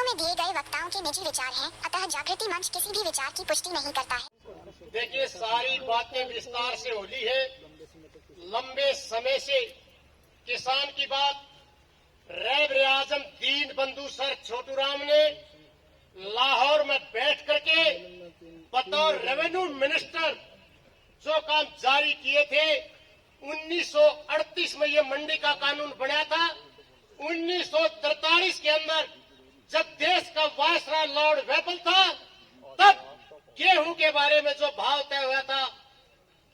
में दिए गए वक्ताओं के निजी विचार हैं, अतः जागृति मंच किसी भी विचार की पुष्टि नहीं करता है। देखिए, सारी बातें विस्तार से होली है। लंबे समय से किसान की बात रैबर आजम दीन बंधु सर छोटू राम ने लाहौर में बैठ करके बतौर रेवेन्यू मिनिस्टर जो काम जारी किए थे। 1938 में ये मंडी का कानून बना था। 1943 के अंदर जब देश का वायसराय लॉर्ड वेपल था, तब गेहूं के बारे में जो भाव तय हुआ था,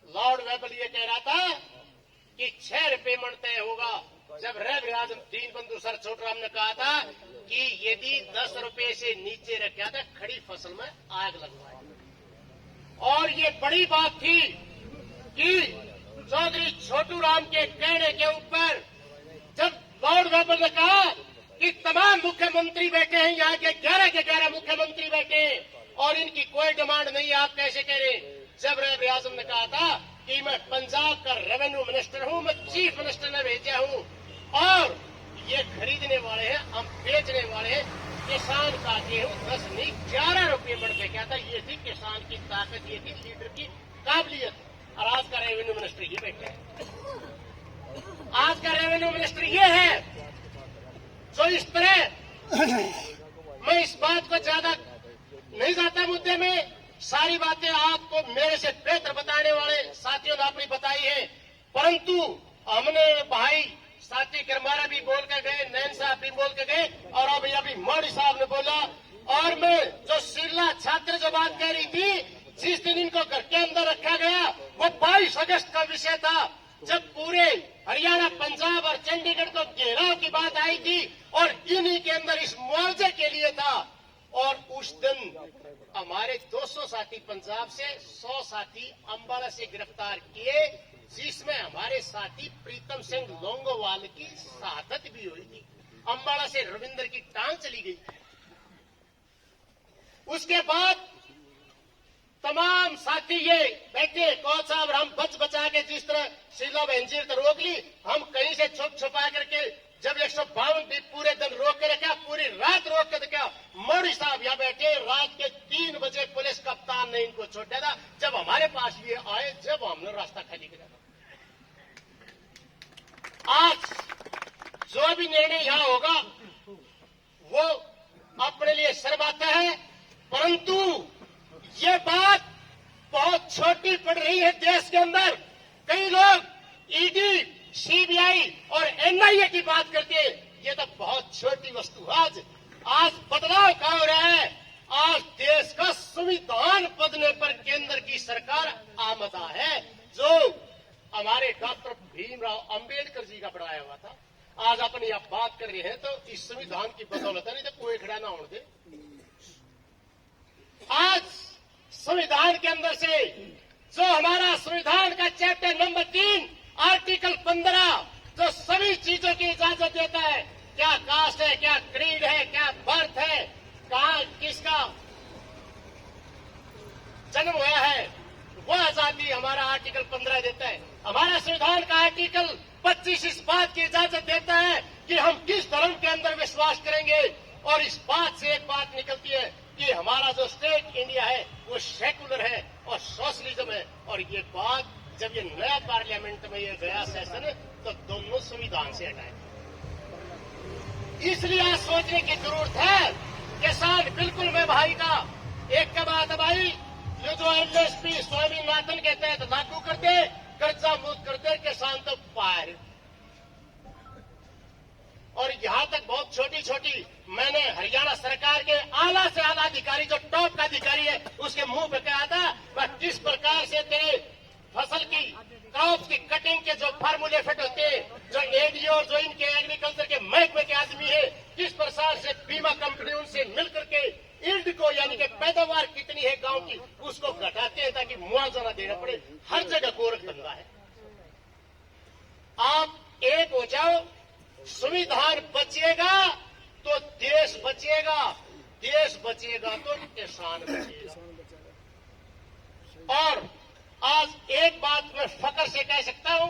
लॉर्ड वेपल ये कह रहा था कि 6 रुपये मन तय होगा। जब रैबर आजम दीन बंधु सर छोटूराम ने कहा था कि यदि 10 रुपये से नीचे रखा था खड़ी फसल में आग लगवाए। और ये बड़ी बात थी कि चौधरी छोटूराम के कहने के ऊपर जब लॉर्ड वेपल ने कहा कि तमाम मुख्यमंत्री बैठे हैं, यहाँ के 11 के 11 मुख्यमंत्री बैठे हैं और इनकी कोई डिमांड नहीं है, आप कैसे कह रहे हैं। जब रैबर आजम ने कहा था कि मैं पंजाब का रेवेन्यू मिनिस्टर हूं, मैं चीफ मिनिस्टर ने भेजा हूं और ये खरीदने वाले हैं, हम बेचने वाले हैं, किसान का गेहूं 10 नहीं 11 रुपये बढ़ के क्या था। ये थी किसान की ताकत, ये थी लीडर की काबिलियत। और आज का रेवेन्यू मिनिस्टर ये बैठा है। आज का रेवेन्यू मिनिस्टर ये है जो इस तरह, मैं इस बात को ज्यादा नहीं जाता मुद्दे में, सारी बातें आपको मेरे से बेहतर बताने वाले साथियों ने अपनी बताई है। परंतु हमने भाई साथी करमारा भी बोल के गए, नैन साहब भी बोल के गए और अभी मोदी साहब ने बोला। और मैं जो शीला छात्र जो बात कह रही थी, जिस दिन इनको घर के अंदर रखा गया वो 22 अगस्त का विषय था, जब पूरे हरियाणा, पंजाब और चंडीगढ़ को घेराव की बात आई थी और इन्हीं के अंदर इस मुआवजे के लिए था। और उस दिन हमारे 200 साथी पंजाब से, 100 साथी अंबाला से गिरफ्तार किए, जिसमें हमारे साथी प्रीतम सिंह लोंगोवाल की शहादत भी हुई थी। अंबाला से रविंद्र की टांग चली गई। उसके बाद तमाम साथी ये बैठे, कौन साहब हम बच बचा के जिस तरह शीला बहनजी तो रोक ली, हम कहीं से छुप छुपा करके जब 152 भी पूरे दिन रोक के रखा, पूरी रात रोक के रखा। मोदी साहब यहाँ बैठे, रात के 3 बजे पुलिस कप्तान ने इनको छोड़ा था। जब हमारे पास ये आए, जब हमने रास्ता खाली किया था। आज जो भी निर्णय यहाँ होगा वो अपने लिए शर्माता है, परंतु ये बात बहुत छोटी पड़ रही है देश के अंदर। कई लोग ईडी, सीबीआई और एनआईए की बात करते हैं, ये तो बहुत छोटी वस्तु। आज बदलाव कहाँ हो रहा है। आज देश का संविधान बदलने पर केंद्र की सरकार आमदा है, जो हमारे डॉक्टर भीमराव अंबेडकर जी का बनाया हुआ था। आज अपनी आप बात कर रहे हैं तो इस संविधान की बदौलत है, नहीं तो कोई खड़ा ना होने दे। आज संविधान के अंदर से जो हमारा संविधान का चैप्टर नंबर 3 आर्टिकल 15 जो सभी चीजों की इजाजत देता है, क्या कास्ट है, क्या क्रीड है, क्या बर्थ है, कहाँ किसका जन्म हुआ है, वो आजादी हमारा आर्टिकल 15 देता है। हमारा संविधान का आर्टिकल 25 इस बात की इजाजत देता है कि हम किस धर्म के अंदर विश्वास करेंगे। और इस बात से एक बात निकलती है कि हमारा जो स्टेट इंडिया है वो सेकुलर है और सोशलिज्म है। और ये बात जब ये नया पार्लियामेंट में ये गया सेशन, तो दोनों संविधान से हटाए। इसलिए आज सोचने की जरूरत है। किसान बिल्कुल मैं भाई का एक का बात है भाई, ये जो एमएसपी स्वामीनाथन के तहत लागू कर दे, कर्जा मुक्त कर दे, किसान तो पार। और यहां तक बहुत छोटी छोटी, मैंने हरियाणा सरकार के आला से आला अधिकारी, जो टॉप का अधिकारी है, उसके मुंह पे कहा था वह किस प्रकार से तेरे फसल की क्रॉप की कटिंग के जो फार्मूले फिट होते हैं, जो एडीओ और जो इनके एग्रीकल्चर के महकमे के आदमी है, किस प्रकार से बीमा कंपनी उनसे मिलकर के ईल्ड को, यानी कि पैदावार कितनी है गांव की, उसको घटाते हैं ताकि मुआवजा न देना पड़े। हर जगह गोरख धंधा है। आप एक हो जाओ, संविधान बचेगा तो देश बचेगा, देश बचेगा तो किसान बचेगा। और आज एक बात मैं फकर से कह सकता हूं,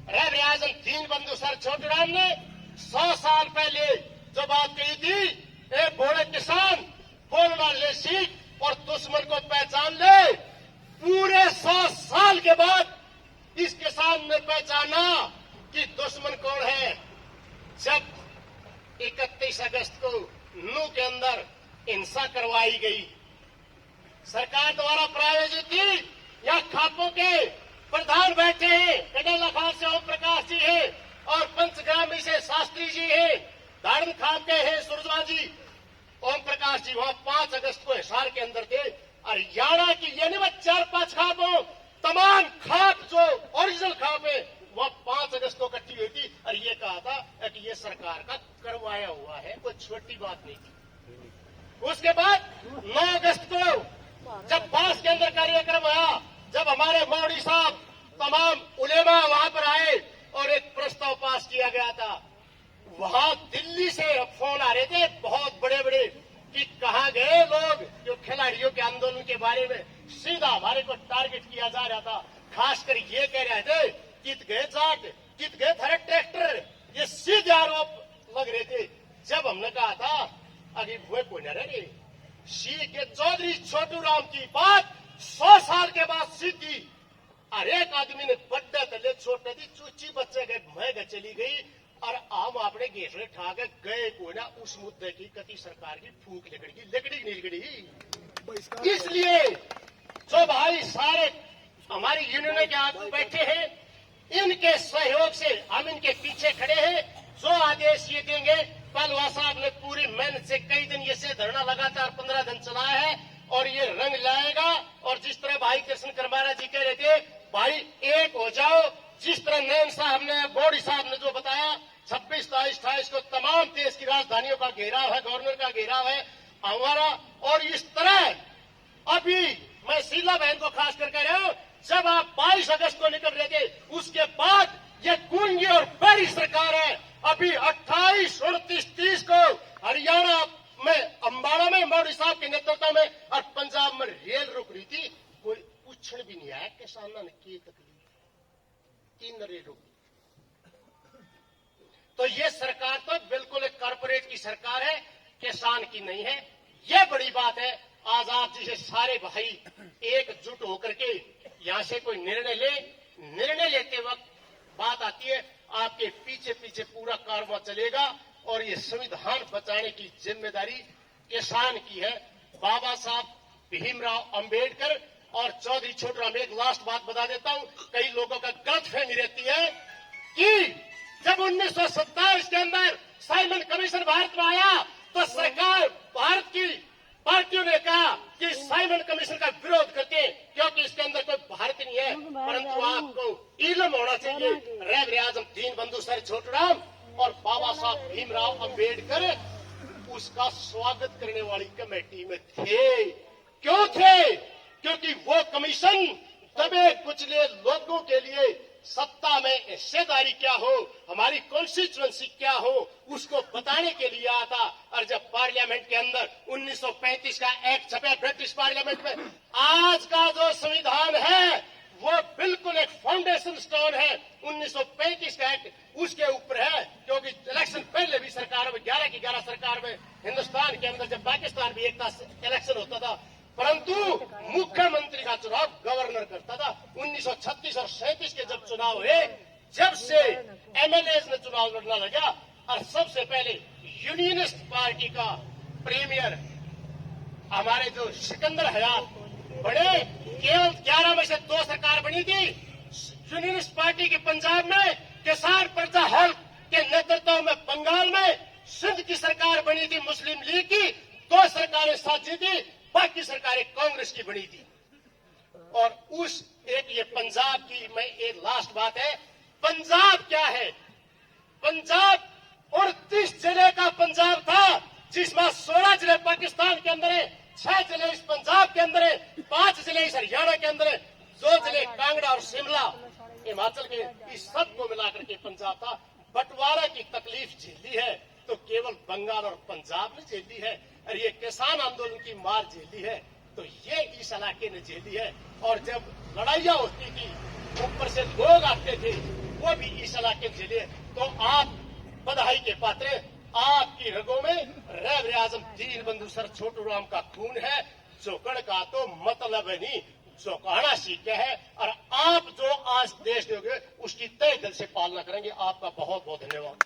रैबर आजम दीन बंधु सर छोटूराम ने 100 साल पहले जो बात कही थी, ए बोले किसान नू के अंदर हिंसा करवाई गई, सरकार द्वारा प्रायोजित थी। या खापों के प्रधान बैठे हैं, कडेला खाप से ओम प्रकाश जी है और पंचग्रामी से शास्त्री जी है, दाड़न खाप के हैं सुरजवा जी, ओम प्रकाश जी वहां 5 अगस्त को हिसार के अंदर थे। हरियाणा की ये नहीं 4-5 खाप हो, तमाम खाप जो ओरिजिनल खाप है वह 5 अगस्त को इकट्ठी हुई थी और ये कहा था कि ये सरकार का करवाया हुआ है, कोई छोटी बात नहीं थी। उसके बाद 9 अगस्त को जब बास के अंदर कार्यक्रम आया, जब हमारे मौड़ी साहब तमाम उलेमा वहां पर आए और एक प्रस्ताव पास किया गया था, वहां दिल्ली से फोन आ रहे थे बहुत बड़े बड़े कि कहां गए लोग जो खिलाड़ियों के आंदोलन के बारे में सीधा हमारे को टारगेट किया जा रहा था। खासकर ये कह रहे थे कित गए जाट, कित गए थारे ट्रैक्टर, ये सीधे आरोप लग रहे थे। जब हमने कहा था अभी वो कोई न रहे सी के चौधरी छोटू राम की बात 100 साल के बाद सीधी, हर एक आदमी ने बड्डे तले छोटे थी, चूची बच्चे गए मैं चली गई और आम अपने घेसड़े ठा के गए को ना उस मुद्दे की कति सरकार की फूक लकड़ी नहीं लकड़ी। इसलिए जो भाई सारे हमारी यूनियन के आगे बैठे हैं, इनके सहयोग से हम इनके पीछे खड़े हैं। जो आदेश ये देंगे, पहलवा साहब ने पूरी मेहनत से कई दिन ये से धरना लगातार 15 दिन चलाया है और ये रंग लाएगा। और जिस तरह भाई कृष्ण करमारा जी कह रहे थे भाई एक हो जाओ, जिस तरह नैन साहब ने बॉडी साहब ने जो बताया 26, 23, 28 को तमाम देश की राजधानियों का घेराव है, गवर्नर का घेराव है हमारा। और इस तरह अभी मैं शीला बहन को खास कर कह रहा हूं, जब आप 22 अगस्त को निकल रहे थे उसके बाद ये गूंगी और बड़ी सरकार है। अभी 28, 29, 30 को हरियाणा में अंबाला में मोदी साहब के नेतृत्व में और पंजाब में रेल रुक रही थी, कोई पूछण भी नहीं आया किसानों ने की तकलीफ, 3 रेल रुक। तो ये सरकार तो बिल्कुल एक कॉर्पोरेट की सरकार है, किसान की नहीं है। ये बड़ी बात है। आज आप जैसे सारे भाई एकजुट होकर के यहां से कोई निर्णय लेते वक्त बात आती है, आपके पीछे पीछे पूरा कारवां चलेगा और ये संविधान बचाने की जिम्मेदारी किसान की है। बाबा साहब भीमराव अंबेडकर और चौधरी छोटू राम, एक लास्ट बात बता देता हूं, कई लोगों का गलतफहमी रहती है कि जब 1927 के अंदर साइमन कमीशन भारत में आया तो सरकार भारत की पार्टियों ने कहा कि साइमन कमीशन का विरोध करते क्योंकि इसके अंदर कोई भारत नहीं है। परंतु आपको इल्म होना चाहिए, रैब आजम दीन बंधु सर छोटू राम और बाबा साहब भीमराव अंबेडकर उसका स्वागत करने वाली कमेटी में थे। क्यों थे? क्योंकि वो कमीशन दबे कुचले लोगों के लिए सत्ता में हिस्सेदारी क्या हो, हमारी कॉन्स्टिट्यूएंसी क्या हो, उसको बताने के लिए आया था। और जब पार्लियामेंट के अंदर 1935 का एक्ट छपा ब्रिटिश पार्लियामेंट में, आज का जो संविधान है वो बिल्कुल एक फाउंडेशन स्टोन है। 1935 का एक्ट उसके ऊपर है, क्योंकि इलेक्शन पहले भी सरकार में 11 की 11 सरकार में हिंदुस्तान के अंदर जब पाकिस्तान भी एक था इलेक्शन होता था, परंतु मुख्यमंत्री का चुनाव गवर्नर करता था। 1936 और 37 के जब चुनाव हुए, जब से एमएलए ने चुनाव लड़ना लगा और सबसे पहले यूनियनिस्ट पार्टी का प्रीमियर हमारे जो सिकंदर हयात बड़े, केवल 11 में से 2 सरकार बनी थी। यूनियनिस्ट पार्टी की पंजाब में, किसान प्रजा हल के नेतृत्व में बंगाल में, सिंध की सरकार बनी थी मुस्लिम लीग की, 2 सरकारें साथ जीती, बाकी सरकारें कांग्रेस की बनी थी। और उस एक ये पंजाब की मैं एक लास्ट बात है, पंजाब क्या है? पंजाब 38 जिले का पंजाब था, जिसमें 16 जिले पाकिस्तान के अंदर है, 6 जिले इस पंजाब के अंदर है, 5 जिले इस हरियाणा के अंदर है, 2 जिले कांगड़ा और शिमला हिमाचल के, इस सब को मिलाकर के पंजाब था। बंटवारा की तकलीफ झेली है तो केवल बंगाल और पंजाब ने झेली है, और ये किसान आंदोलन की मार झेली है तो ये इस इलाके ने झेली है। और जब लड़ाइयां होती थी ऊपर से लोग आते थे, वो भी इस इलाके में झेले। तो आप बधाई के पात्र, आपकी रगों में रैब आजम दीन बंधु सर छोटू राम का खून है। झोंकड़ का तो मतलब नहीं, झोंकाना सीखे है। और आप जो आज देश दोगे उसकी तय दिल से पालना करेंगे। आपका बहुत बहुत धन्यवाद।